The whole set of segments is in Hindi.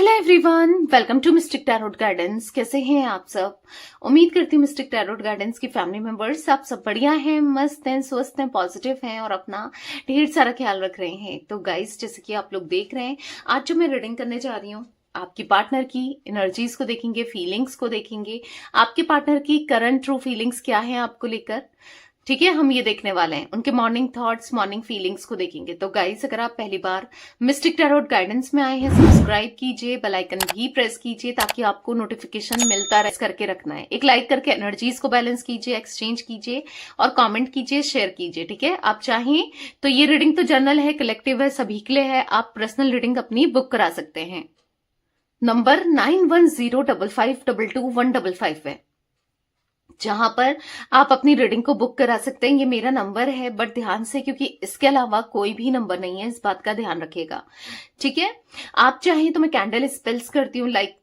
Hello everyone, welcome to mystic tarot guidance. कैसे हैं आप सब? उम्मीद करती हूँ मिस्टिक टैरोट गाइडेंस की फैमिली मेंबर्स आप सब बढ़िया हैं, मस्त हैं, स्वस्थ हैं, पॉजिटिव हैं और अपना ढेर सारा ख्याल रख रहे हैं। तो गाइस, जैसे कि आप लोग देख रहे हैं, आज जो मैं रीडिंग करने जा रही हूँ, आपकी पार्टनर की एनर्जीज को देखेंगे, फीलिंग्स को देखेंगे, आपके पार्टनर की करंट ट्रू फीलिंग्स क्या है आपको लेकर। ठीक है, हम ये देखने वाले हैं, उनके मॉर्निंग थॉट्स, मॉर्निंग फीलिंग्स को देखेंगे। तो गाइस, अगर आप पहली बार मिस्टिक टैरोट गाइडेंस में आए हैं, सब्सक्राइब कीजिए, बेल आइकन भी प्रेस कीजिए ताकि आपको नोटिफिकेशन मिलता रहे। करके रखना है, एक लाइक करके एनर्जीज को बैलेंस कीजिए, एक्सचेंज कीजिए और कमेंट कीजिए, शेयर कीजिए। ठीक है, आप चाहें तो ये रीडिंग तो जनरल है, कलेक्टिव है, सभी के लिए है। आप पर्सनल रीडिंग अपनी बुक करा सकते हैं। नंबर 9105522155 है, जहां पर आप अपनी रीडिंग को बुक करा सकते हैं। ये मेरा नंबर है, बट ध्यान से, क्योंकि इसके अलावा कोई भी नंबर नहीं है, इस बात का ध्यान रखिएगा। ठीक है, आप चाहें तो मैं कैंडल स्पेल्स करती हूँ, लाइक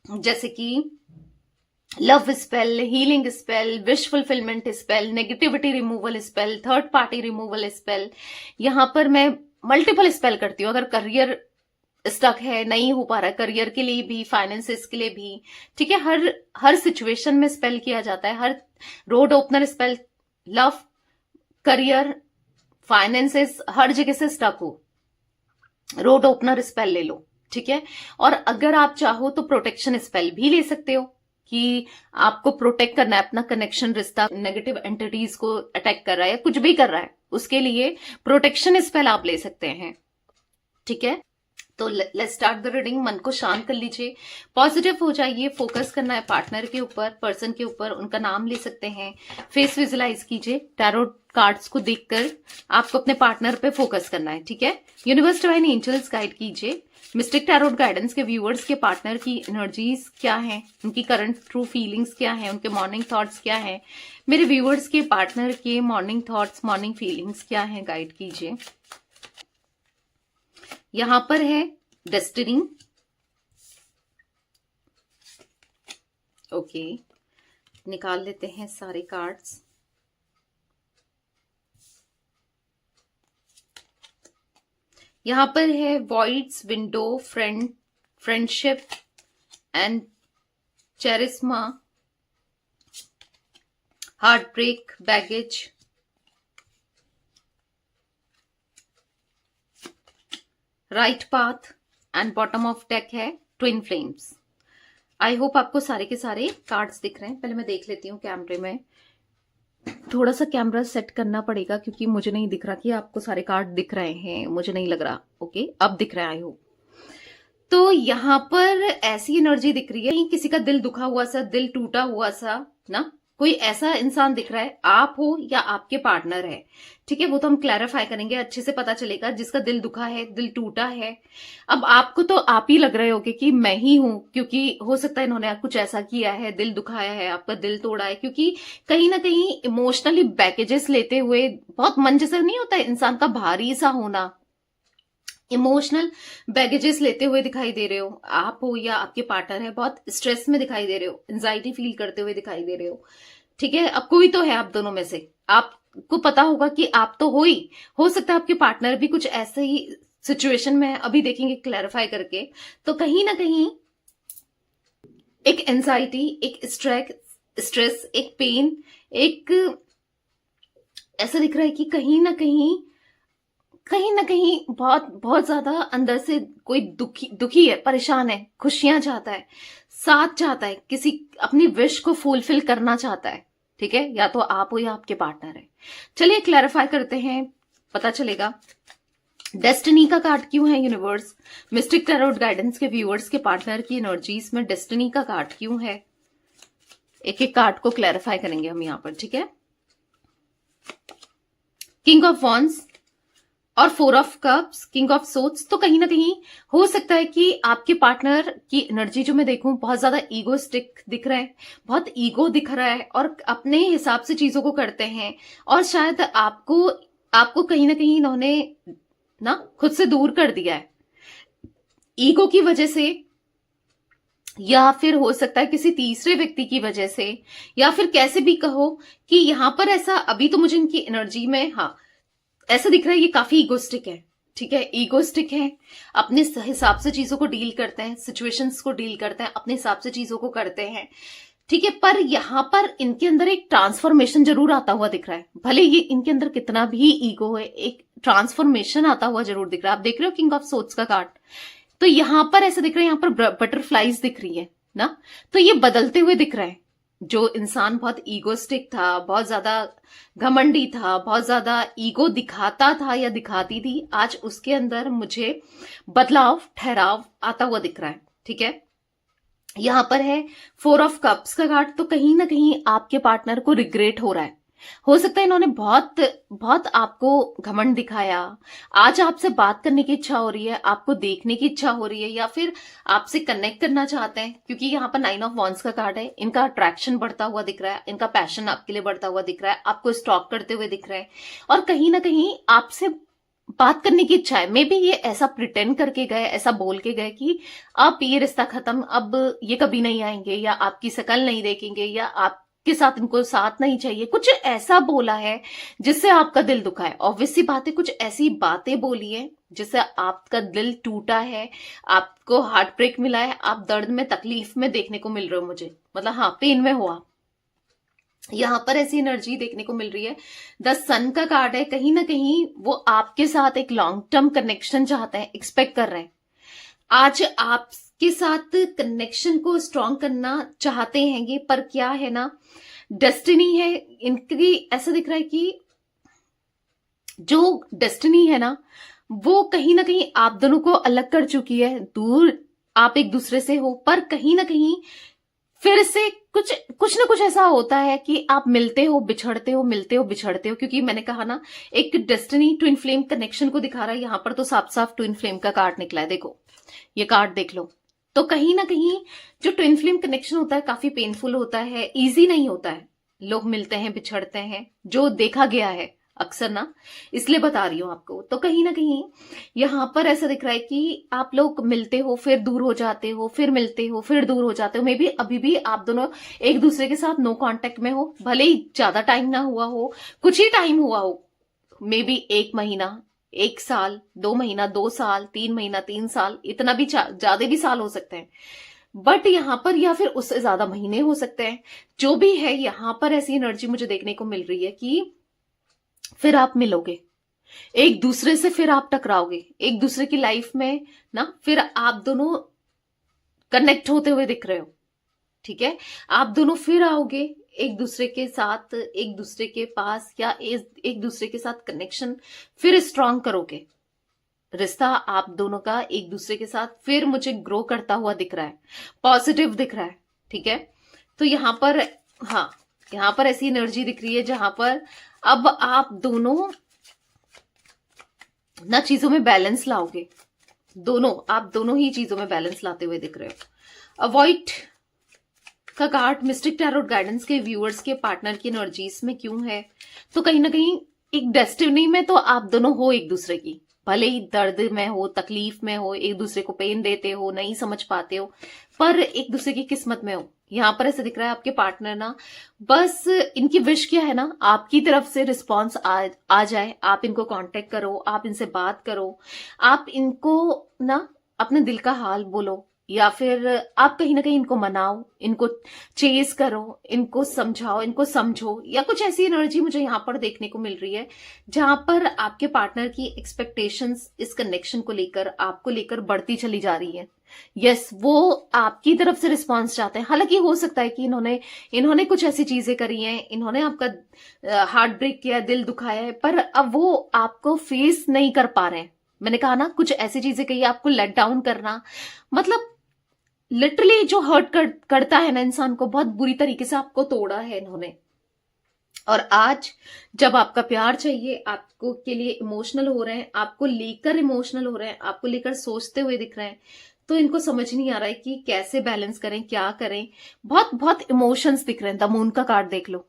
जैसे कि love spell, healing spell, wish fulfilment spell, negativity removal spell, third party removal spell. यहां पर मैं मल्टीपल स्पेल करती हूँ। अगर करियर स्टक है, नहीं हो पा रहा है, करियर के लिए भी, फाइनेंसेस के लिए भी, ठीक है, हर सिचुएशन में स्पेल किया जाता है। हर road opener spell, love, career, finances, हर जगह से स्टक हो, रोड ओपनर स्पेल ले लो। ठीक है, और अगर आप चाहो तो प्रोटेक्शन स्पेल भी ले सकते हो कि आपको प्रोटेक्ट करना है अपना कनेक्शन, रिश्ता, नेगेटिव एंटिटीज को अटैक कर रहा है या कुछ भी कर रहा है, उसके लिए प्रोटेक्शन स्पेल आप ले सकते हैं। ठीक है, तो लेट्स स्टार्ट द रीडिंग। मन को शांत कर लीजिए, पॉजिटिव हो जाइए, फोकस करना है पार्टनर के ऊपर, पर्सन के ऊपर। उनका नाम ले सकते हैं, फेस विजुलाइज कीजिए, टैरोट कार्ड्स को देखकर आपको अपने पार्टनर पे फोकस करना है। ठीक है, यूनिवर्स डिवाइन एंजल्स गाइड कीजिए मिस्टिक टैरोट गाइडेंस के व्यूअर्स के पार्टनर की एनर्जीज क्या है, उनकी करंट ट्रू फीलिंग्स क्या है, उनके मॉर्निंग थॉट्स क्या है। मेरे व्यूअर्स के पार्टनर के मॉर्निंग थॉट्स, मॉर्निंग फीलिंग्स क्या है, गाइड कीजिए। यहां पर है डेस्टिनी। ओके, निकाल लेते हैं सारे कार्ड्स। यहां पर है voids, window, friendship and charisma, heart break, baggage, right path and bottom of deck है ट्विन फ्लेम्स। आई होप आपको सारे के सारे कार्ड्स दिख रहे हैं। पहले मैं देख लेती हूँ कैमरे में, थोड़ा सा कैमरा सेट करना पड़ेगा क्योंकि मुझे नहीं दिख रहा कि आपको सारे कार्ड दिख रहे हैं, मुझे नहीं लग रहा। ओके, अब दिख रहा है आई होप। तो यहाँ पर ऐसी एनर्जी दिख रही है, किसी का दिल दुखा हुआ सा, दिल टूटा हुआ सा ना, कोई ऐसा इंसान दिख रहा है, आप हो या आपके पार्टनर है। ठीक है, वो तो हम क्लैरिफाई करेंगे, अच्छे से पता चलेगा जिसका दिल दुखा है, दिल टूटा है। अब आपको तो आप ही लग रहे होगे कि मैं ही हूं, क्योंकि हो सकता है इन्होंने कुछ ऐसा किया है, दिल दुखाया है, आपका दिल तोड़ा है, क्योंकि कहीं ना कहीं इमोशनली बैगेजेस लेते हुए, बहुत मन जैसा नहीं होता है इंसान का भारी सा होना, इमोशनल बैगेजेस लेते हुए दिखाई दे रहे हो। आप हो या आपके पार्टनर है, बहुत स्ट्रेस में दिखाई दे रहे हो, एंजाइटी फील करते हुए दिखाई दे रहे हो। ठीक है, अब कोई तो है आप दोनों में से, आपको पता होगा कि आप तो हो ही, हो सकता है आपके पार्टनर भी कुछ ऐसे ही सिचुएशन में है, अभी देखेंगे क्लैरिफाई करके। तो कहीं ना कहीं एक एंजाइटी, एक स्ट्रेस, एक पेन, एक ऐसा दिख रहा है कि कहीं ना कहीं बहुत बहुत ज्यादा अंदर से कोई दुखी है, परेशान है, खुशियां चाहता है, साथ चाहता है, किसी अपनी विश को फुलफिल करना चाहता है। ठीक है, या तो आप हो या आपके पार्टनर है। चलिए क्लैरिफाई करते हैं, पता चलेगा। डेस्टिनी का कार्ड क्यों है यूनिवर्स? मिस्टिक टैरोट गाइडेंस के व्यूअर्स के पार्टनर की एनर्जीज में डेस्टिनी का कार्ड क्यों है? एक एक कार्ड को क्लैरिफाई करेंगे हम यहां पर। ठीक है, किंग ऑफ वॉन्ड्स और 4 of cups, king of swords. तो कहीं ना कहीं हो सकता है कि आपके पार्टनर की एनर्जी जो मैं देखूं, बहुत ज्यादा ईगोस्टिक दिख रहा है, बहुत ईगो दिख रहा है और अपने हिसाब से चीजों को करते हैं। और शायद आपको कहीं ना कहीं इन्होंने ना खुद से दूर कर दिया है ईगो की वजह से, या फिर हो सकता है किसी तीसरे व्यक्ति की वजह से, या फिर कैसे भी कहो कि यहां पर ऐसा, अभी तो मुझे इनकी एनर्जी में, हाँ, ऐसा दिख रहा है ये काफी इगोस्टिक है। ठीक है, ईगोस्टिक है, अपने हिसाब से चीजों को डील करते हैं, सिचुएशंस को डील करते हैं, अपने हिसाब से चीजों को करते हैं। ठीक है, पर यहां पर इनके अंदर एक ट्रांसफॉर्मेशन जरूर आता हुआ दिख रहा है। भले ये इनके अंदर कितना भी ईगो है, एक ट्रांसफॉर्मेशन आता हुआ जरूर दिख रहा है। आप देख रहे हो किंग ऑफ सोर्ड्स का कार्ड, तो यहां पर ऐसा दिख रहा है, यहां पर बटरफ्लाईज दिख रही है ना, तो ये बदलते हुए दिख रहा है। जो इंसान बहुत ईगोस्टिक था, बहुत ज्यादा घमंडी था, बहुत ज्यादा ईगो दिखाता था या दिखाती थी, आज उसके अंदर मुझे बदलाव, ठहराव आता हुआ दिख रहा है। ठीक है, यहां पर है 4 ऑफ कप्स का कार्ड, तो कहीं ना कहीं आपके पार्टनर को रिग्रेट हो रहा है। हो सकता है इन्होंने बहुत बहुत आपको घमंड दिखाया, आज आपसे बात करने की इच्छा हो रही है, आपको देखने की इच्छा हो रही है, या फिर आपसे कनेक्ट करना चाहते हैं, क्योंकि यहाँ पर 9 ऑफ वॉन्ड्स का कार्ड है। इनका अट्रैक्शन बढ़ता हुआ दिख रहा है, इनका पैशन आपके लिए बढ़ता हुआ दिख रहा है, आपको स्टॉक करते हुए दिख रहा है, और कहीं ना कहीं आपसे बात करने की इच्छा है। मे बी ये ऐसा प्रिटेंड करके गए, ऐसा बोल के गए कि अब ये रिश्ता खत्म, अब ये कभी नहीं आएंगे, या आपकी शकल नहीं देखेंगे, या आपके साथ इनको साथ नहीं चाहिए, कुछ ऐसा बोला है जिससे आपका दिल दुखा है। ऑब्वियस सी बात है, कुछ ऐसी बातें बोली है जिससे आपका दिल टूटा है, आपको हार्ट ब्रेक मिला है, आप दर्द में, तकलीफ में देखने को मिल रहे हो मुझे, मतलब हाँ, पेन में हो आप। यहां पर ऐसी एनर्जी देखने को मिल रही है। द सन का कार्ड है, कहीं ना कहीं वो आपके साथ एक लॉन्ग टर्म कनेक्शन चाहते हैं, एक्सपेक्ट कर रहे हैं, आज आपके साथ कनेक्शन को स्ट्रॉन्ग करना चाहते हैं ये, पर क्या है ना, डेस्टिनी है इनकी। ऐसा दिख रहा है कि जो डेस्टिनी है ना, वो कहीं ना कहीं आप दोनों को अलग कर चुकी है, दूर आप एक दूसरे से हो, पर कहीं ना कहीं फिर से कुछ कुछ ना कुछ ऐसा होता है कि आप मिलते हो, बिछड़ते हो, मिलते हो, बिछड़ते हो, क्योंकि मैंने कहा ना, एक डेस्टिनी ट्विन फ्लेम कनेक्शन को दिखा रहा है। यहां पर तो साफ साफ ट्विन फ्लेम का कार्ड निकला है, देखो ये कार्ड देख लो। तो कहीं ना कहीं जो ट्विन फ्लेम कनेक्शन होता है काफी पेनफुल होता है, इजी नहीं होता है। लोग मिलते हैं, बिछड़ते हैं, जो देखा गया है अक्सर ना, इसलिए बता रही हूं आपको। तो कहीं ना कहीं यहां पर ऐसा दिख रहा है कि आप लोग मिलते हो, फिर दूर हो जाते हो, फिर मिलते हो, फिर दूर हो जाते हो। मे बी अभी भी आप दोनों एक दूसरे के साथ नो कांटेक्ट में हो, भले ही ज्यादा टाइम ना हुआ हो, कुछ ही टाइम हुआ हो, मे बी 1 महीना, 1 साल, 2 महीना, 2 साल, 3 महीना, 3 साल, इतना भी ज्यादा भी साल हो सकते हैं, बट यहां पर, या फिर उससे ज्यादा महीने हो सकते हैं। जो भी है, यहां पर ऐसी एनर्जी मुझे देखने को मिल रही है कि फिर आप मिलोगे एक दूसरे से, फिर आप टकराओगे एक दूसरे की लाइफ में ना, फिर आप दोनों कनेक्ट होते हुए दिख रहे हो। ठीक है, आप दोनों फिर आओगे एक दूसरे के साथ, एक दूसरे के पास, या एक दूसरे के साथ कनेक्शन फिर स्ट्रांग करोगे। रिश्ता आप दोनों का एक दूसरे के साथ फिर मुझे ग्रो करता हुआ दिख रहा है, पॉजिटिव दिख रहा है। ठीक है, तो यहां पर, हाँ, यहां पर ऐसी एनर्जी दिख रही है जहां पर अब आप दोनों ना चीजों में बैलेंस लाओगे, दोनों, आप दोनों ही चीजों में बैलेंस लाते हुए दिख रहे हो। अवॉइड का कार्ड मिस्टिक टैरोट गाइडेंस के व्यूअर्स के पार्टनर की एनर्जीज में क्यों है, तो कहीं ना कहीं एक डेस्टिनी में तो आप दोनों हो एक दूसरे की, भले ही दर्द में हो, तकलीफ में हो, एक दूसरे को पेन देते हो, नहीं समझ पाते हो, पर एक दूसरे की किस्मत में हो। यहां पर ऐसे दिख रहा है आपके पार्टनर ना, बस इनकी विश क्या है ना, आपकी तरफ से रिस्पॉन्स आ जाए, आप इनको कांटेक्ट करो, आप इनसे बात करो, आप इनको ना अपने दिल का हाल बोलो, या फिर आप कहीं ना कहीं इनको मनाओ, इनको चेज करो, इनको समझाओ, इनको समझो, या कुछ ऐसी एनर्जी मुझे यहां पर देखने को मिल रही है जहां पर आपके पार्टनर की एक्सपेक्टेशंस इस कनेक्शन को लेकर, आपको लेकर बढ़ती चली जा रही है। यस, वो आपकी तरफ से रिस्पॉन्स चाहते हैं। हालांकि हो सकता है कि इन्होंने कुछ ऐसी चीजें करी हैं, इन्होंने आपका हार्ट ब्रेक किया, दिल दुखाया है, पर अब वो आपको फेस नहीं कर पा रहे हैं। मैंने कहा ना, कुछ ऐसी चीजें कही, आपको लेट डाउन करना, मतलब लिटरली जो हर्ट करता है ना इंसान को, बहुत बुरी तरीके से आपको तोड़ा है इन्होंने। और आज जब आपका प्यार चाहिए, आपको के लिए इमोशनल हो रहे हैं, आपको लेकर इमोशनल हो रहे हैं, आपको लेकर सोचते हुए दिख रहे हैं, तो इनको समझ नहीं आ रहा है कि कैसे बैलेंस करें, क्या करें। बहुत बहुत इमोशंस दिख रहे हैं। द मून का कार्ड देख लो,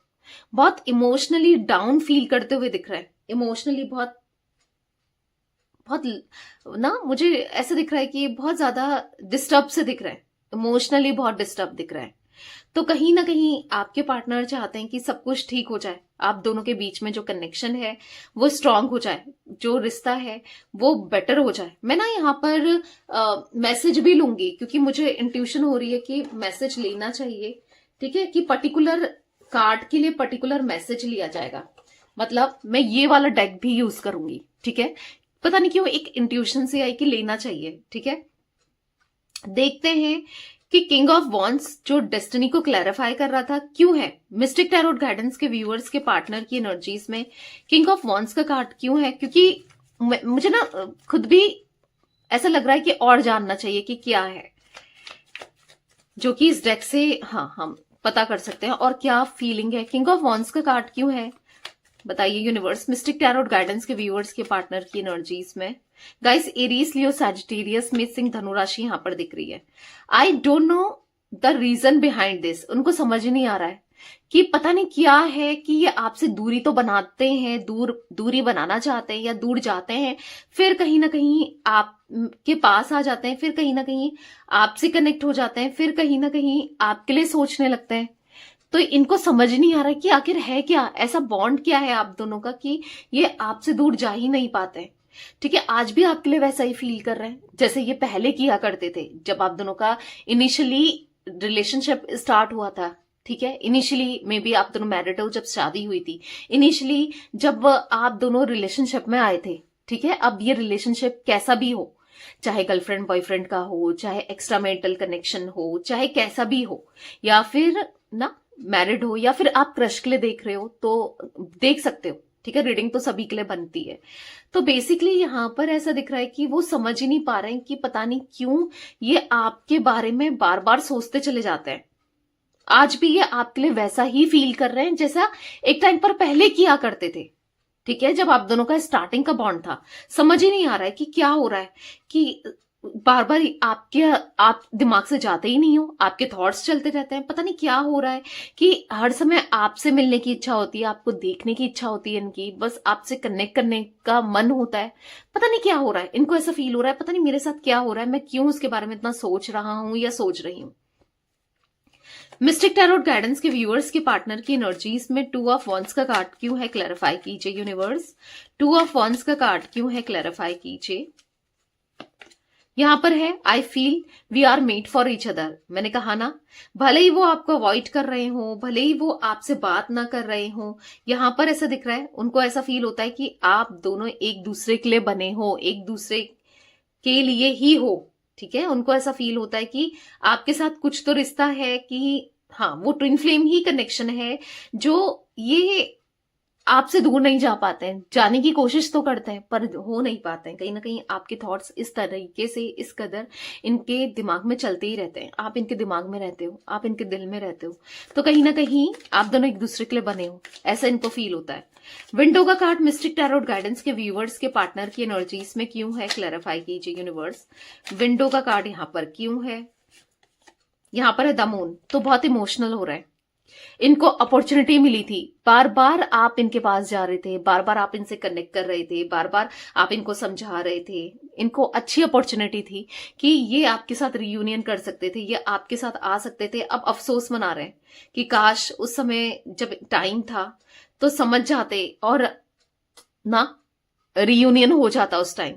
बहुत इमोशनली डाउन फील करते हुए दिख रहे हैं, इमोशनली बहुत बहुत ना, मुझे ऐसा दिख रहा है कि बहुत ज्यादा डिस्टर्ब से दिख रहा है, इमोशनली बहुत डिस्टर्ब दिख रहा है। तो कहीं ना कहीं आपके पार्टनर चाहते हैं कि सब कुछ ठीक हो जाए, आप दोनों के बीच में जो कनेक्शन है वो स्ट्रांग हो जाए, जो रिश्ता है वो बेटर हो जाए। मैं ना यहाँ पर मैसेज भी लूंगी क्योंकि मुझे इंट्यूशन हो रही है कि मैसेज लेना चाहिए, ठीक है, कि पर्टिकुलर कार्ड के लिए पर्टिकुलर मैसेज लिया जाएगा। मतलब मैं ये वाला डेक भी यूज करूंगी, ठीक है, पता नहीं क्यों एक इंट्यूशन से आई कि लेना चाहिए, ठीक है। देखते हैं कि किंग ऑफ वॉन्ड्स जो डेस्टिनी को क्लैरिफाई कर रहा था क्यों है मिस्टिक टैरोट गाइडेंस के व्यूअर्स के पार्टनर की एनर्जीज में किंग ऑफ वॉन्ड्स का कार्ड क्यों है, क्योंकि मुझे ना खुद भी ऐसा लग रहा है कि और जानना चाहिए कि क्या है, जो कि इस डेक से हाँ हम पता कर सकते हैं। और क्या फीलिंग है, किंग ऑफ वॉन्ड्स का कार्ड क्यों है बताइए यूनिवर्स मिस्टिक टैरोट गाइडेंस के व्यूअर्स के पार्टनर की एनर्जीज में। गाइस एरीज लियो सैजिटेरियस में सिंह धनु राशि यहां पर दिख रही है। I don't know the reason behind this, उनको समझ नहीं आ रहा है कि पता नहीं क्या है कि ये आपसे दूरी तो बनाते हैं, दूरी बनाना चाहते हैं या दूर जाते हैं, फिर कहीं ना कहीं आप के पास आ जाते हैं, फिर कहीं ना कहीं आपसे कनेक्ट हो जाते हैं, फिर कहीं ना कहीं आपके लिए सोचने लगते हैं। तो इनको समझ नहीं आ रहा है कि आखिर है क्या, ऐसा बॉन्ड क्या है आप दोनों का कि ये आपसे दूर जा ही नहीं पाते। ठीक है, आज भी आपके लिए वैसा ही फील कर रहे हैं जैसे ये पहले किया करते थे जब आप दोनों का इनिशियली रिलेशनशिप स्टार्ट हुआ था। ठीक है, इनिशियली मे बी आप दोनों मैरिड हो जब शादी हुई थी, इनिशियली जब आप दोनों रिलेशनशिप में आए थे। ठीक है, अब ये रिलेशनशिप कैसा भी हो, चाहे गर्लफ्रेंड बॉयफ्रेंड का हो, चाहे एक्स्ट्रा मैरिटल कनेक्शन हो, चाहे कैसा भी हो, या फिर ना मैरिड हो, या फिर आप क्रश के लिए देख रहे हो तो देख सकते हो। ठीक है, रीडिंग तो सभी के लिए बनती है। तो बेसिकली यहां पर ऐसा दिख रहा है कि वो समझ ही नहीं पा रहे हैं कि पता नहीं क्यों ये आपके बारे में बार बार सोचते चले जाते हैं। आज भी ये आपके लिए वैसा ही फील कर रहे हैं जैसा एक टाइम पर पहले किया करते थे। ठीक है, जब आप दोनों का स्टार्टिंग का बॉन्ड था। समझ ही नहीं आ रहा है कि क्या हो रहा है कि बार बार आप दिमाग से जाते ही नहीं हो, आपके थॉट्स चलते रहते हैं। पता नहीं क्या हो रहा है कि हर समय आपसे मिलने की इच्छा होती है, आपको देखने की इच्छा होती है, इनकी बस आपसे कनेक्ट करने का मन होता है। पता नहीं क्या हो रहा है, इनको ऐसा फील हो रहा है पता नहीं मेरे साथ क्या हो रहा है, मैं क्यों उसके बारे में इतना सोच रहा हूं या सोच रही हूं। मिस्टिक टैरोट गाइडेंस के व्यूअर्स के पार्टनर की एनर्जीज में टू ऑफ वॉन्ड्स का कार्ड क्यों है, क्लैरिफाई कीजिए यूनिवर्स। टू ऑफ वॉन्ड्स का कार्ड क्यों है, क्लैरिफाई कीजिए। यहां पर है I feel we are made for each other. मैंने कहा ना, भले ही वो आपको अवॉइड कर रहे हो, भले ही वो आपसे बात ना कर रहे हो, यहां पर ऐसा दिख रहा है उनको ऐसा फील होता है कि आप दोनों एक दूसरे के लिए बने हो, एक दूसरे के लिए ही हो। ठीक है, उनको ऐसा फील होता है कि आपके साथ कुछ तो रिश्ता है, कि हाँ वो ट्विन फ्लेम ही कनेक्शन है जो ये आपसे दूर नहीं जा पाते हैं। जाने की कोशिश तो करते हैं पर हो नहीं पाते हैं। कहीं ना कहीं आपके थॉट्स इस तरीके से इस कदर इनके दिमाग में चलते ही रहते हैं। आप इनके दिमाग में रहते हो, आप इनके दिल में रहते हो, तो कहीं ना कहीं आप दोनों एक दूसरे के लिए बने हो, ऐसा इनको फील होता है। विंडो का कार्ड मिस्टिक टैरोट गाइडेंस के व्यूवर्स के पार्टनर की एनर्जीज में क्यों है, क्लैरिफाई कीजिए यूनिवर्स। विंडो का कार्ड यहां पर क्यों है, यहां पर है द मून। तो बहुत इमोशनल हो रहा है, इनको अपॉर्चुनिटी मिली थी, बार बार आप इनके पास जा रहे थे, बार बार आप इनसे कनेक्ट कर रहे थे, बार बार आप इनको समझा रहे थे, इनको अच्छी अपॉर्चुनिटी थी कि ये आपके साथ रियूनियन कर सकते थे, ये आपके साथ आ सकते थे। अब अफसोस मना रहे हैं कि काश उस समय जब टाइम था तो समझ जाते और ना रियूनियन हो जाता उस टाइम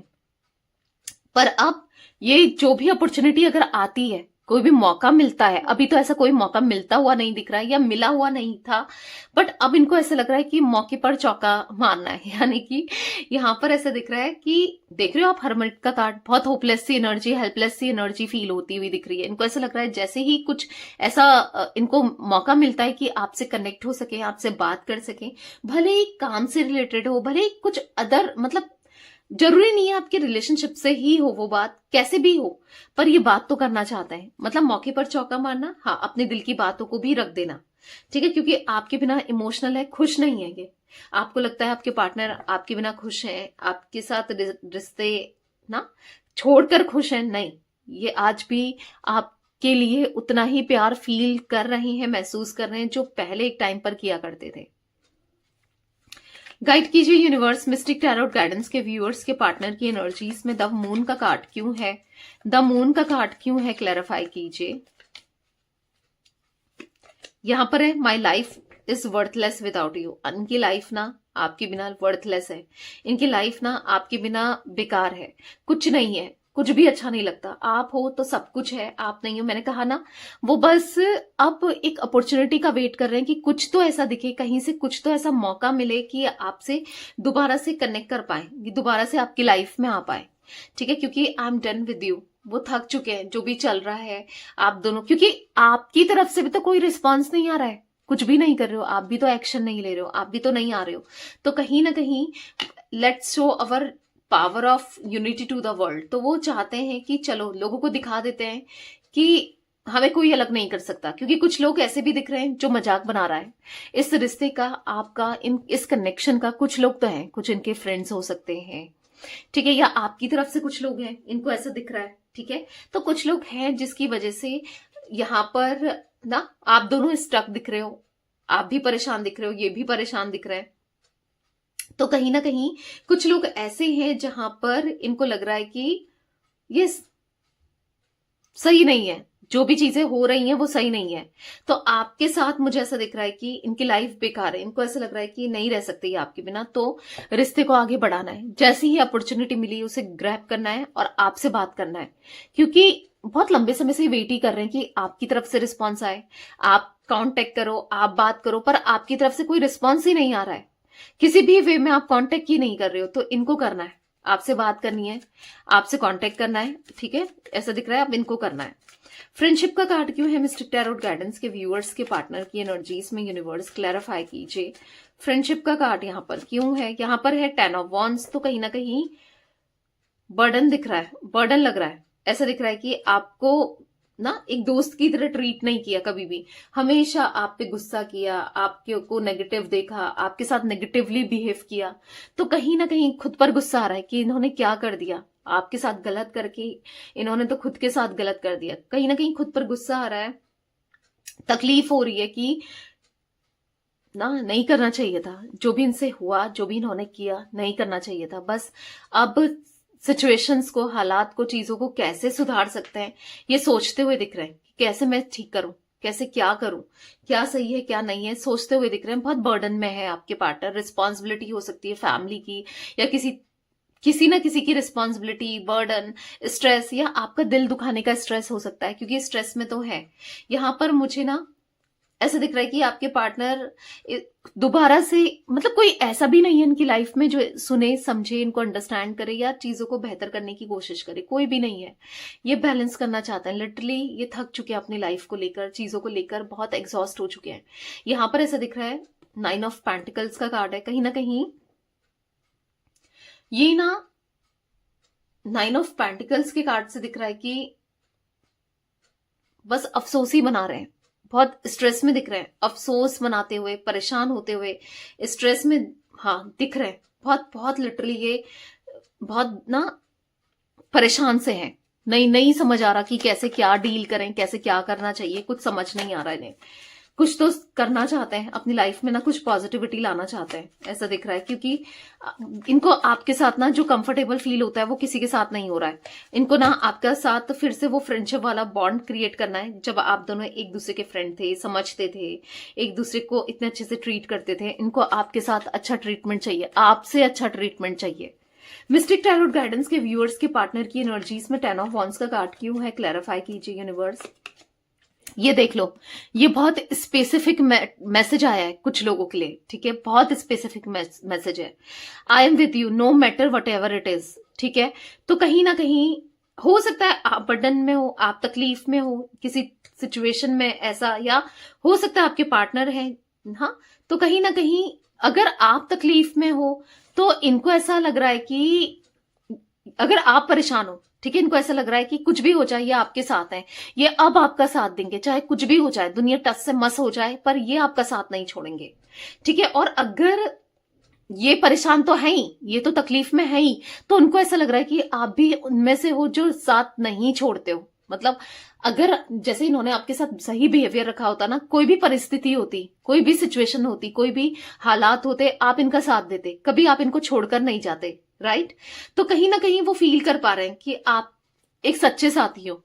पर। अब ये जो भी अपॉर्चुनिटी अगर आती है, कोई भी मौका मिलता है, अभी तो ऐसा कोई मौका मिलता हुआ नहीं दिख रहा है या मिला हुआ नहीं था, बट अब इनको ऐसा लग रहा है कि मौके पर चौका मारना है। यानी कि यहां पर ऐसा दिख रहा है कि देख रहे हो आप हरमिट का कार्ड, बहुत होपलेस सी एनर्जी, हेल्पलेस सी एनर्जी फील होती हुई दिख रही है। इनको ऐसा लग रहा है जैसे ही कुछ ऐसा इनको मौका मिलता है कि आपसे कनेक्ट हो सके, आपसे बात कर सके, भले ही काम से रिलेटेड हो, भले ही कुछ अदर, मतलब जरूरी नहीं है आपके रिलेशनशिप से ही हो वो बात, कैसे भी हो, पर ये बात तो करना चाहता है। मतलब मौके पर चौका मारना, हाँ अपने दिल की बातों को भी रख देना। ठीक है, क्योंकि आपके बिना इमोशनल है, खुश नहीं है ये। आपको लगता है आपके पार्टनर आपके बिना खुश है, आपके साथ रिश्ते ना छोड़कर खुश है, नहीं, ये आज भी आपके लिए उतना ही प्यार फील कर रहे हैं, महसूस कर रहे हैं जो पहले एक टाइम पर किया करते थे। गाइड कीजिए यूनिवर्स मिस्टिक टैरोट गाइडेंस के व्यूअर्स के पार्टनर की एनर्जीज में द मून का कार्ड क्यों है, द मून का कार्ड क्यों है, क्लैरिफाई कीजिए। यहाँ पर है my life is worthless without you. इनकी लाइफ ना आपके बिना वर्थलेस है, इनकी लाइफ ना आपके बिना बेकार है, कुछ नहीं है, कुछ भी अच्छा नहीं लगता। आप हो तो सब कुछ है, आप नहीं हो, मैंने कहा ना, वो बस अब एक अपॉर्चुनिटी का वेट कर रहे हैं कि कुछ तो ऐसा दिखे, कहीं से कुछ तो ऐसा मौका मिले कि आपसे दोबारा से कनेक्ट कर पाए, दोबारा से आपकी लाइफ में आ पाए। ठीक है, क्योंकि I am done with you, वो थक चुके हैं जो भी चल रहा है आप दोनों, क्योंकि आपकी तरफ से भी तो कोई रिस्पॉन्स नहीं आ रहा है, कुछ भी नहीं कर रहे हो, आप भी तो एक्शन नहीं ले रहे हो, आप भी तो नहीं आ रहे हो। तो कहीं ना कहीं let's show our power of unity to the world. तो वो चाहते हैं कि चलो लोगों को दिखा देते हैं कि हमें कोई अलग नहीं कर सकता, क्योंकि कुछ लोग ऐसे भी दिख रहे हैं जो मजाक बना रहा है इस रिश्ते का, आपका, इस कनेक्शन का। कुछ लोग तो हैं, कुछ इनके फ्रेंड्स हो सकते हैं, ठीक है, या आपकी तरफ से कुछ लोग हैं, इनको ऐसा दिख रहा है, ठीक है। तो कुछ लोग हैं जिसकी वजह से यहाँ पर ना आप दोनों स्टक दिख रहे हो, आप भी परेशान दिख रहे हो, ये भी परेशान दिख रहा है। तो कहीं ना कहीं कुछ लोग ऐसे हैं जहां पर इनको लग रहा है कि ये सही नहीं है, जो भी चीजें हो रही हैं वो सही नहीं है। तो आपके साथ मुझे ऐसा दिख रहा है कि इनकी लाइफ बेकार है, इनको ऐसा लग रहा है कि नहीं रह सकती है आपके बिना, तो रिश्ते को आगे बढ़ाना है। जैसी ही अपॉर्चुनिटी मिली उसे ग्रैब करना है और आपसे बात करना है, क्योंकि बहुत लंबे समय से वेट ही कर रहे हैं कि आपकी तरफ से रिस्पॉन्स आए, आप कांटेक्ट करो, आप बात करो, पर आपकी तरफ से कोई रिस्पॉन्स ही नहीं आ रहा है, किसी भी वे में आप कांटेक्ट ही नहीं कर रहे हो। तो इनको करना है, आपसे बात करनी है, आपसे कांटेक्ट करना है, ठीक है, ऐसा दिख रहा है, अब इनको करना है। फ्रेंडशिप का कार्ड क्यों है मिस्टिक टैरोट गाइडेंस के व्यूअर्स के पार्टनर की एनर्जीज में? यूनिवर्स क्लैरिफाई कीजिए, फ्रेंडशिप का कार्ड यहां पर क्यों है? यहां पर है 10 ऑफ वॉन्ड्स। तो कहीं ना कहीं बर्डन दिख रहा है, बर्डन लग रहा है, ऐसा दिख रहा है कि आपको ना एक दोस्त की तरह ट्रीट नहीं किया कभी भी, हमेशा आप पे गुस्सा किया, आपके को नेगेटिव देखा, आपके साथ नेगेटिवली बिहेव किया। तो कहीं ना कहीं खुद पर गुस्सा आ रहा है कि इन्होंने क्या कर दिया, आपके साथ गलत करके इन्होंने तो खुद के साथ गलत कर दिया। कहीं ना कहीं खुद पर गुस्सा आ रहा है, तकलीफ हो रही है कि ना नहीं करना चाहिए था, जो भी इनसे हुआ, जो भी इन्होंने किया, नहीं करना चाहिए था। बस अब सिचुएशंस को, हालात को, चीजों को कैसे सुधार सकते हैं ये सोचते हुए दिख रहे हैं कि कैसे मैं ठीक करूं, कैसे क्या करूं, क्या सही है क्या नहीं है, सोचते हुए दिख रहे हैं। बहुत बर्डन में है आपके पार्टनर, रिस्पॉन्सिबिलिटी हो सकती है फैमिली की, या किसी ना किसी की रिस्पॉन्सिबिलिटी, बर्डन, स्ट्रेस, या आपका दिल दुखाने का स्ट्रेस हो सकता है, क्योंकि स्ट्रेस में तो है। यहां पर मुझे ना ऐसा दिख रहा है कि आपके पार्टनर दोबारा से, मतलब कोई ऐसा भी नहीं है इनकी लाइफ में जो सुने, समझे, इनको अंडरस्टैंड करे या चीजों को बेहतर करने की कोशिश करे, कोई भी नहीं है। ये बैलेंस करना चाहते हैं, लिटरली ये थक चुके हैं अपनी लाइफ को लेकर, चीजों को लेकर बहुत एग्जॉस्ट हो चुके हैं। यहां पर ऐसा दिख रहा है 9 ऑफ पेंटिकल्स का कार्ड है। कहीं ना कहीं ये ना 9 ऑफ पेंटिकल्स के कार्ड से दिख रहा है कि बस अफसोस ही बना रहे हैं, बहुत स्ट्रेस में दिख रहे हैं, अफसोस मनाते हुए, परेशान होते हुए, स्ट्रेस में, हाँ दिख रहे हैं, बहुत बहुत लिटरली ये बहुत ना परेशान से हैं, नहीं समझ आ रहा कि कैसे क्या डील करें, कैसे क्या करना चाहिए, कुछ समझ नहीं आ रहा इन्हें। कुछ तो करना चाहते हैं अपनी लाइफ में ना, कुछ पॉजिटिविटी लाना चाहते हैं, ऐसा दिख रहा है, क्योंकि इनको आपके साथ ना जो कंफर्टेबल फील होता है वो किसी के साथ नहीं हो रहा है। इनको ना आपका साथ फिर से वो फ्रेंडशिप वाला बॉन्ड क्रिएट करना है, जब आप दोनों एक दूसरे के फ्रेंड थे, समझते थे, एक दूसरे को इतने अच्छे से ट्रीट करते थे। इनको आपके साथ अच्छा ट्रीटमेंट चाहिए, आपसे अच्छा ट्रीटमेंट चाहिए। मिस्टिक टैरोट गाइडेंस के व्यूअर्स के पार्टनर की एनर्जीज में 10 ऑफ वॉन्ड्स का कार्ड क्यों है? क्लैरिफाई कीजिए यूनिवर्स। ये देख लो, ये बहुत स्पेसिफिक मैसेज आया है कुछ लोगों के लिए, ठीक है, बहुत स्पेसिफिक मैसेज है। I am with you know matter what ever it is, ठीक है। तो कहीं ना कहीं हो सकता है आप बर्डन में हो, आप तकलीफ में हो किसी सिचुएशन में ऐसा, या हो सकता है आपके पार्टनर है, हाँ। तो कहीं ना कहीं अगर आप तकलीफ में हो तो इनको ऐसा लग रहा है कि अगर आप परेशान हो, ठीक है, इनको ऐसा लग रहा है कि कुछ भी हो जाए ये आपके साथ हैं, ये अब आपका साथ देंगे, चाहे कुछ भी हो जाए, दुनिया टस से मस हो जाए, पर ये आपका साथ नहीं छोड़ेंगे, ठीक है। और अगर ये परेशान तो है ही, ये तो तकलीफ में है ही, तो उनको ऐसा लग रहा है कि आप भी उनमें से हो जो साथ नहीं छोड़ते हो। मतलब अगर जैसे इन्होंने आपके साथ सही बिहेवियर रखा होता ना, कोई भी परिस्थिति होती, कोई भी सिचुएशन होती, कोई भी हालात होते, आप इनका साथ देते, कभी आप इनको छोड़कर नहीं जाते, राइट। तो कहीं ना कहीं वो फील कर पा रहे हैं कि आप एक सच्चे साथी हो,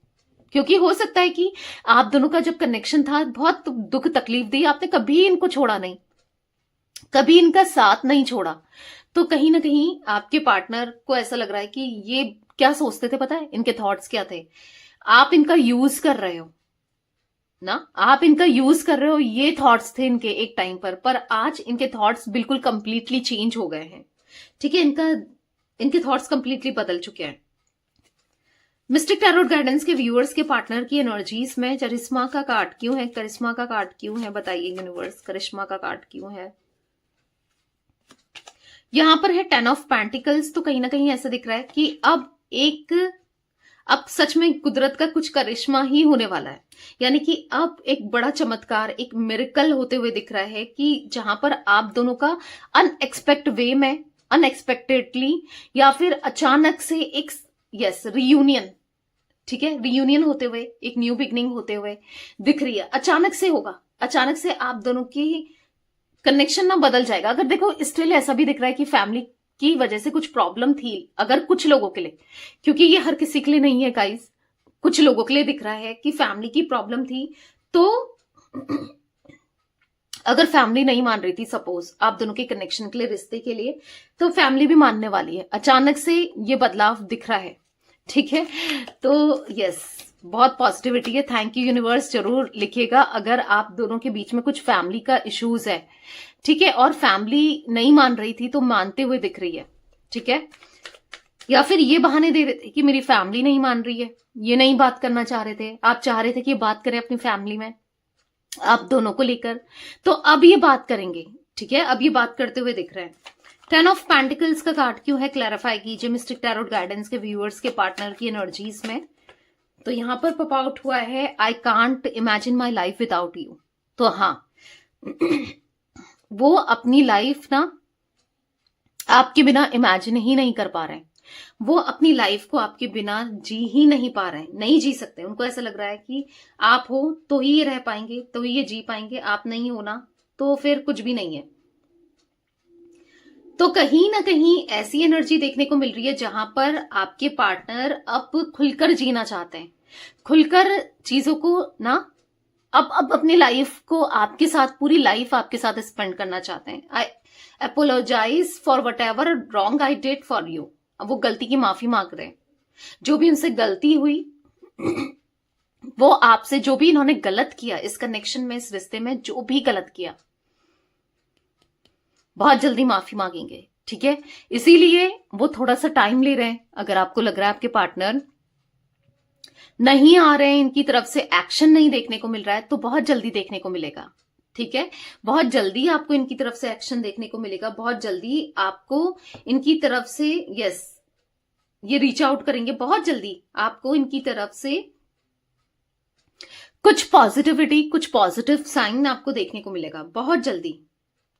क्योंकि हो सकता है कि आप दोनों का जब कनेक्शन था बहुत दुख तकलीफ दी, आपने कभी इनको छोड़ा नहीं, कभी इनका साथ नहीं छोड़ा। तो कहीं ना कहीं आपके पार्टनर को ऐसा लग रहा है कि ये क्या सोचते थे, पता है इनके थॉट्स क्या थे? आप इनका यूज कर रहे हो ना, आप इनका यूज कर रहे हो, ये थॉट्स थे इनके एक टाइम पर आज इनके थॉट्स बिल्कुल कंप्लीटली चेंज हो गए हैं। ठीक है, इनके थॉट्स कंप्लीटली बदल चुके हैं। मिस्टिक टैरोट गाइडेंस के व्यूअर्स के पार्टनर की एनर्जीज में करिश्मा का कार्ड क्यों है? करिश्मा का कार्ड क्यों है? बताइए यूनिवर्स, करिश्मा का कार्ड क्यों है? यहां पर है 10 ऑफ पेंटिकल्स। तो कहीं ना कहीं ऐसा दिख रहा है कि अब सच में कुदरत का कुछ करिश्मा ही होने वाला है। यानी कि अब एक बड़ा चमत्कार, एक मिरेकल होते हुए दिख रहा है कि जहां पर आप दोनों का अनएक्सपेक्ट वे में, अनएक्सपेक्टेडली या फिर अचानक से एक रियूनियन, ठीक है, रियूनियन होते हुए, एक न्यू बिगनिंग होते हुए दिख रही है। अचानक से होगा, अचानक से आप दोनों की कनेक्शन ना बदल जाएगा। अगर देखो स्टिल ऐसा भी दिख रहा है कि फैमिली की वजह से कुछ प्रॉब्लम थी, अगर कुछ लोगों के लिए, क्योंकि ये हर किसी के लिए नहीं है गाइस, कुछ लोगों के लिए दिख रहा है कि फैमिली की प्रॉब्लम थी। तो अगर फैमिली नहीं मान रही थी सपोज आप दोनों के कनेक्शन के लिए, रिश्ते के लिए, तो फैमिली भी मानने वाली है। अचानक से ये बदलाव दिख रहा है। ठीक है, तो यस, बहुत पॉजिटिविटी है। Thank you universe. जरूर लिखिएगा अगर आप दोनों के बीच में कुछ फैमिली का इश्यूज है, ठीक है, और फैमिली नहीं मान रही थी तो मानते हुए दिख रही है। ठीक है, या फिर ये बहाने दे रहे थे कि मेरी फैमिली नहीं मान रही है, ये नहीं बात करना चाह रहे थे, आप चाह रहे थे कि ये बात करें अपनी फैमिली में आप दोनों को लेकर, तो अब ये बात करेंगे। ठीक है, अब ये बात करते हुए दिख रहे हैं। 10 ऑफ पेंटिकल्स का कार्ड क्यों है? क्लैरिफाई कीजिए मिस्टिक टैरोट गाइडेंस के व्यूअर्स के पार्टनर की एनर्जीज में। तो यहां पर पॉप आउट हुआ है I can't imagine my life without you. तो हाँ, वो अपनी लाइफ ना आपके बिना इमेजिन ही नहीं कर पा रहे हैं, वो अपनी लाइफ को आपके बिना जी ही नहीं पा रहे हैं, नहीं जी सकते। उनको ऐसा लग रहा है कि आप हो तो ही ये रह पाएंगे, तो ही ये जी पाएंगे, आप नहीं हो ना तो फिर कुछ भी नहीं है। तो कहीं ना कहीं ऐसी एनर्जी देखने को मिल रही है जहां पर आपके पार्टनर अब खुलकर जीना चाहते हैं, खुलकर चीजों को ना अब अपनी लाइफ को आपके साथ, पूरी लाइफ आपके साथ स्पेंड करना चाहते हैं। I apologise for whatever wrong I did for you. अब वो गलती की माफी मांग रहे हैं, जो भी उनसे गलती हुई, वो आपसे जो भी इन्होंने गलत किया इस कनेक्शन में, इस रिश्ते में जो भी गलत किया, बहुत जल्दी माफी मांगेंगे। ठीक है, इसीलिए वो थोड़ा सा टाइम ले रहे हैं। अगर आपको लग रहा है आपके पार्टनर नहीं आ रहे हैं, इनकी तरफ से एक्शन नहीं देखने को मिल रहा है, तो बहुत जल्दी देखने को मिलेगा। ठीक है, बहुत जल्दी आपको इनकी तरफ से एक्शन देखने को मिलेगा, बहुत जल्दी आपको इनकी तरफ से ये रीच आउट करेंगे, बहुत जल्दी आपको इनकी तरफ से कुछ पॉजिटिविटी, कुछ पॉजिटिव साइन आपको देखने को मिलेगा बहुत जल्दी।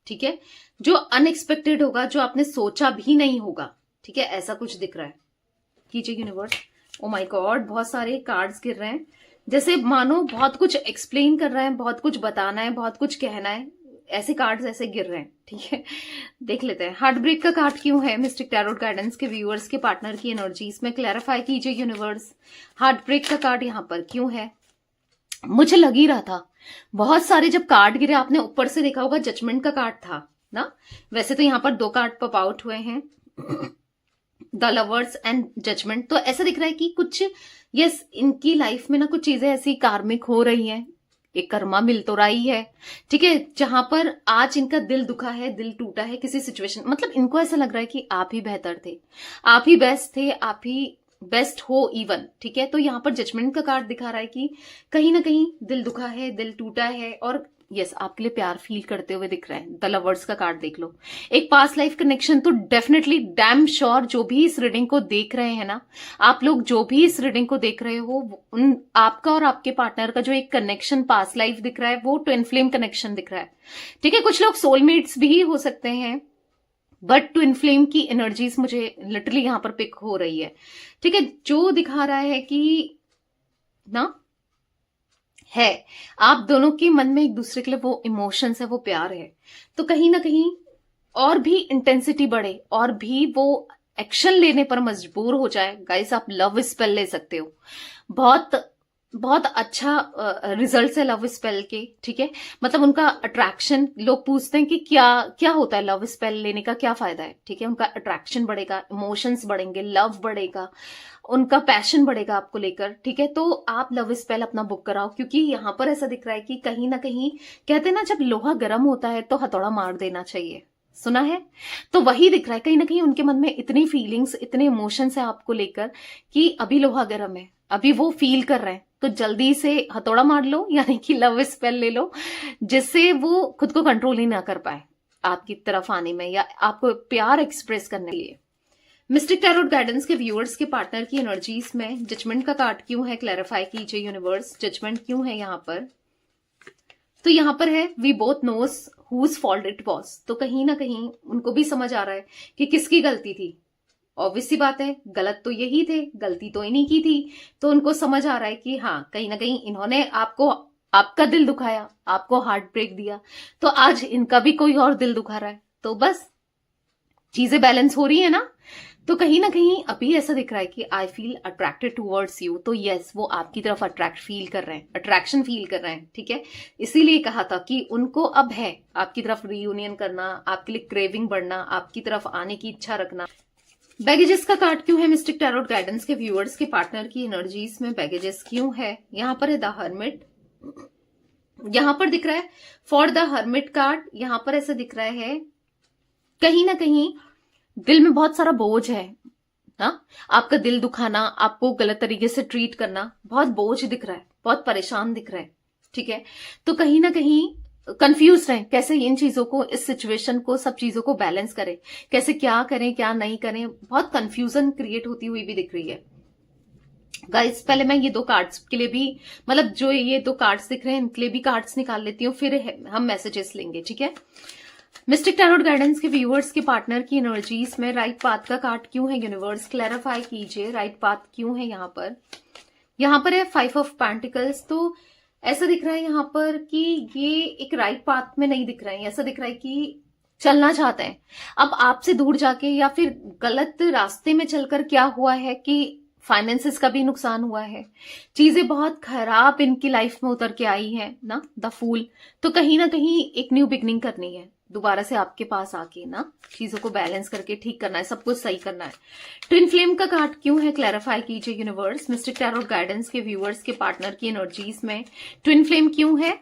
ठीक है, जो अनएक्सपेक्टेड होगा, जो आपने सोचा भी नहीं होगा। ठीक है, ऐसा कुछ दिख रहा है। कीजिए यूनिवर्स। ओ माय गॉड, बहुत सारे कार्ड्स गिर रहे हैं, जैसे मानो बहुत कुछ एक्सप्लेन कर रहा है, बहुत कुछ बताना है, बहुत कुछ कहना है, ऐसे कार्ड्स ऐसे गिर रहे हैं। ठीक है, देख लेते हैं हार्ट ब्रेक का कार्ड क्यों है मिस्टिक टैरोट गाइडेंस के व्यूअर्स के पार्टनर की एनर्जी इसमें। क्लैरिफाई कीजिए यूनिवर्स, हार्ट ब्रेक का कार्ड यहां पर क्यों है? मुझे लग ही रहा था, बहुत सारे जब कार्ड गिरे, आपने ऊपर से देखा होगा जजमेंट का कार्ड था ना, वैसे तो यहां पर 2 कार्ड पॉप आउट हुए हैं, द लवर्स एंड जजमेंट। तो ऐसा दिख रहा है कि कुछ इनकी लाइफ में ना कुछ चीजें ऐसी कार्मिक हो रही हैं, एक कर्मा मिल तो रही है। ठीक है, जहां पर आज इनका दिल दुखा है, दिल टूटा है किसी सिचुएशन, मतलब इनको ऐसा लग रहा है कि आप ही बेहतर थे, आप ही बेस्ट थे, आप ही बेस्ट हो इवन। ठीक है, तो यहां पर जजमेंट का कार्ड दिखा रहा है कि कहीं ना कहीं दिल दुखा है, दिल टूटा है, और आपके लिए प्यार फील करते हुए दिख रहा है। द लवर्स का कार्ड देख लो, एक पास्ट लाइफ कनेक्शन। तो डेफिनेटली डैम श्योर जो भी इस रीडिंग को देख रहे हैं ना, आप लोग जो भी इस रीडिंग को देख रहे हो, उन आपका और आपके पार्टनर का जो एक कनेक्शन पास्ट लाइफ दिख रहा है, वो ट्विन फ्लेम कनेक्शन दिख रहा है। ठीक है, कुछ लोग सोलमेट्स भी हो सकते हैं, बट ट्विन फ्लेम की एनर्जीज मुझे लिटरली यहां पर पिक हो रही है। ठीक है, जो दिखा रहा है कि ना है आप दोनों के मन में एक दूसरे के लिए वो इमोशंस है, वो प्यार है, तो कहीं ना कहीं और भी इंटेंसिटी बढ़े और भी वो एक्शन लेने पर मजबूर हो जाए। गाइस, आप लव स्पेल ले सकते हो, बहुत बहुत अच्छा रिजल्ट है लव स्पेल के, ठीक है। मतलब उनका अट्रैक्शन, लोग पूछते हैं कि क्या क्या होता है लव स्पेल लेने का, क्या फायदा है, ठीक है। उनका अट्रैक्शन बढ़ेगा, इमोशंस बढ़ेंगे, लव बढ़ेगा, उनका पैशन बढ़ेगा आपको लेकर, ठीक है। तो आप लव स्पेल अपना बुक कराओ, क्योंकि यहां पर ऐसा दिख रहा है कि कहीं ना कहीं कहते हैं ना, जब लोहा गर्म होता है तो हथौड़ा मार देना चाहिए, सुना है। तो वही दिख रहा है, कहीं ना कहीं उनके मन में इतनी फीलिंग्स, इतने इमोशंस है आपको लेकर कि अभी लोहा गर्म है, अभी वो फील कर रहे हैं। तो जल्दी से हथौड़ा मार लो, यानी कि लव स्पेल ले लो, जिससे वो खुद को कंट्रोल ही ना कर पाए आपकी तरफ आने में या आपको प्यार एक्सप्रेस करने के लिए। मिस्टिक टैरोट गाइडेंस के व्यूअर्स के पार्टनर की एनर्जीज में जजमेंट का कार्ड क्यों है, क्लैरिफाई कीजिए यूनिवर्स, जजमेंट क्यों है यहां पर। तो यहां पर है we both knows whose fault it was. तो कहीं ना कहीं उनको भी समझ आ रहा है कि किसकी गलती थी। ऑब्वियस सी बात है, गलत तो यही थे, गलती तो इन्हीं की थी। तो उनको समझ आ रहा है कि हाँ, कहीं ना कहीं इन्होंने आपको, आपका दिल दुखाया, आपको हार्ट ब्रेक दिया, तो आज इनका भी कोई और दिल दुखा रहा है। तो बस चीजें बैलेंस हो रही है ना। तो कहीं ना कहीं अभी ऐसा दिख रहा है कि I feel attracted towards you. तो यस, वो आपकी तरफ अट्रैक्ट फील कर रहे हैं, अट्रैक्शन फील कर रहे हैं, ठीक है। इसीलिए कहा था कि उनको अब है आपकी तरफ रीयूनियन करना, आपके लिए क्रेविंग बढ़ना, आपकी तरफ आने की इच्छा रखना। बैगेजेस का कार्ड क्यों है मिस्टिक टैरोट गाइडेंस के व्यूअर्स के पार्टनर की एनर्जीज में, बैगेजेस क्यों है। यहां पर है द हर्मिट, यहां पर दिख रहा है फॉर द हर्मिट कार्ड। यहां पर ऐसा दिख रहा है कहीं ना कहीं दिल में बहुत सारा बोझ है ना, आपका दिल दुखाना, आपको गलत तरीके से ट्रीट करना, बहुत बोझ दिख रहा है, बहुत परेशान दिख रहा है, ठीक है। तो कहीं ना कहीं कंफ्यूज रहे कैसे इन चीजों को, इस सिचुएशन को, सब चीजों को बैलेंस करें, कैसे क्या करें क्या नहीं करें, बहुत कंफ्यूजन क्रिएट होती हुई भी दिख रही है। गाइस पहले मैं ये दो कार्ड्स के लिए भी, मतलब जो ये दो कार्ड्स दिख रहे हैं इनके लिए भी कार्ड्स निकाल लेती हूँ, फिर हम मैसेजेस लेंगे, ठीक है। मिस्टिक टैरोट गाइडेंस के व्यूअर्स के पार्टनर की एनर्जीज में राइट पाथ का कार्ड क्यों है यूनिवर्स, क्लैरिफाई कीजिए, राइट पाथ क्यों है यहां पर है 5 ऑफ पेंटिकल्स। तो ऐसा दिख रहा है यहां पर कि ये एक राइट पाथ में नहीं दिख रहा है, ऐसा दिख रहा है कि चलना चाहते हैं अब आपसे दूर जाके, या फिर गलत रास्ते में चलकर क्या हुआ है कि फाइनेंसेस का भी नुकसान हुआ है, चीजें बहुत खराब इनकी लाइफ में उतर के आई है ना, द फूल। तो कहीं ना कहीं एक न्यू बिगनिंग करनी है, दोबारा से आपके पास आके ना चीजों को बैलेंस करके ठीक करना है, सब कुछ सही करना है। ट्विन फ्लेम का कार्ड क्यों है, क्लैरिफाई कीजिए यूनिवर्स, मिस्टिक टैरोट गाइडेंस के व्यूअर्स के पार्टनर की एनर्जीज में ट्विन फ्लेम क्यों है।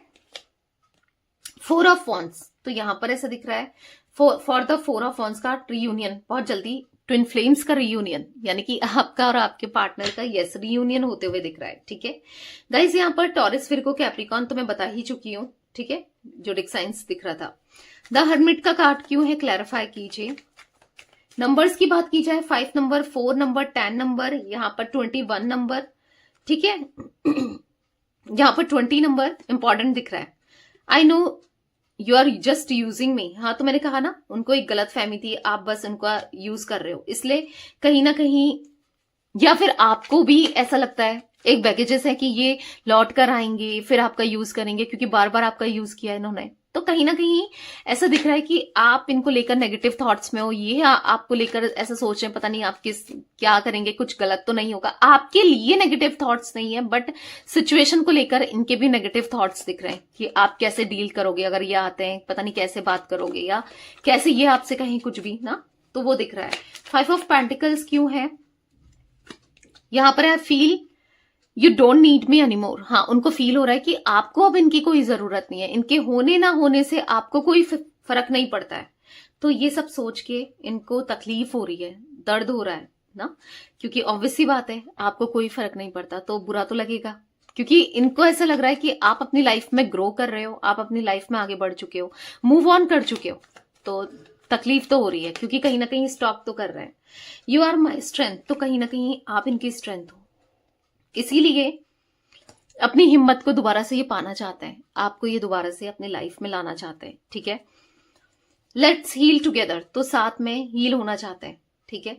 4 ऑफ वॉन्ड्स, तो यहां पर ऐसा दिख रहा है फॉर द 4 ऑफ वॉन्ड्स का रियूनियन, बहुत जल्दी ट्विन फ्लेम्स का रियूनियन, यानी कि आपका और आपके पार्टनर का यस रियूनियन होते हुए दिख रहा है, ठीक है। गाइस यहाँ पर टॉरस, विर्गो, कैप्रिकॉर्न तो मैं बता ही चुकी हूँ, ठीक है, जोडिक साइंस दिख रहा था। द हर्मिट का कार्ड क्यों है, क्लैरिफाई कीजिए। नंबर्स की बात की जाए 5 नंबर, 4 नंबर, 10 नंबर, यहाँ पर 21 नंबर, ठीक है। यहाँ पर 20 नंबर इंपॉर्टेंट दिख रहा है। I know you are just using me, हाँ तो मैंने कहा ना उनको एक गलत फहमी थी, आप बस उनका यूज कर रहे हो, इसलिए कहीं ना कहीं, या फिर आपको भी ऐसा लगता है एक बैगेजेस है कि ये लौट कर आएंगे फिर आपका यूज करेंगे, क्योंकि बार बार आपका यूज किया इन्होंने। तो कहीं ना कहीं ऐसा दिख रहा है कि आप इनको लेकर नेगेटिव थॉट्स में हो, ये आपको लेकर ऐसा सोच रहे हैं पता नहीं आप क्या करेंगे, कुछ गलत तो नहीं होगा। आपके लिए नेगेटिव थॉट्स नहीं है, बट सिचुएशन को लेकर इनके भी नेगेटिव थॉट्स दिख रहे हैं कि आप कैसे डील करोगे अगर ये आते हैं, पता नहीं कैसे बात करोगे, या कैसे ये आपसे कहीं कुछ भी ना, तो वो दिख रहा है। 5 ऑफ पेंटिकल्स क्यों है यहां पर है feel you don't need me anymore, हाँ उनको फील हो रहा है कि आपको अब इनकी कोई जरूरत नहीं है, इनके होने ना होने से आपको कोई फर्क नहीं पड़ता है। तो ये सब सोच के इनको तकलीफ हो रही है, दर्द हो रहा है ना, क्योंकि ऑब्वियस सी बात है आपको कोई फर्क नहीं पड़ता, तो बुरा तो लगेगा, क्योंकि इनको ऐसा लग रहा है कि आप अपनी लाइफ में ग्रो कर रहे हो, आप अपनी लाइफ में आगे बढ़ चुके हो, मूव ऑन कर चुके हो, तो तकलीफ तो हो रही है, क्योंकि कहीं ना कहीं स्टॉप तो कर रहे हैं। यू आर माई स्ट्रेंथ, तो कहीं ना कहीं आप इनकी स्ट्रेंथ हो, इसीलिए अपनी हिम्मत को दोबारा से ये पाना चाहते हैं, आपको ये दोबारा से अपनी लाइफ में लाना चाहते हैं, ठीक है। लेट्स हील टुगेदर, तो साथ में हील होना चाहते हैं, ठीक है।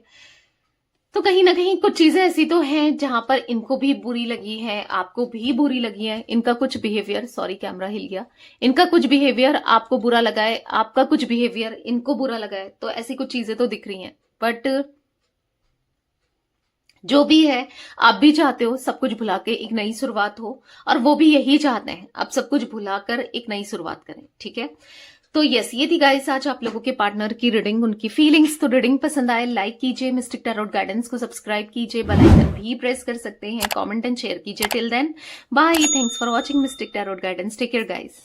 तो कहीं ना कहीं कुछ चीजें ऐसी तो हैं जहां पर इनको भी बुरी लगी है, आपको भी बुरी लगी है, इनका कुछ बिहेवियर, सॉरी कैमरा हिल गया, इनका कुछ बिहेवियर आपको बुरा लगा है, आपका कुछ बिहेवियर इनको बुरा लगा है, तो ऐसी कुछ चीजें तो दिख रही हैं, बट जो भी है, आप भी चाहते हो सब कुछ भुला के एक नई शुरुआत हो, और वो भी यही चाहते हैं, आप सब कुछ भुलाकर एक नई शुरुआत करें। ठीक है, तो यस, ये थी गाइस आज आप लोगों के पार्टनर की रीडिंग, उनकी फीलिंग्स। तो रीडिंग पसंद आए लाइक कीजिए, मिस्टिक टैरोट गाइडेंस को सब्सक्राइब कीजिए, बेल आइकन भी प्रेस कर सकते हैं, कमेंट एंड शेयर कीजिए। Till then bye, thanks for watching mystic tarot guidance, take care guys.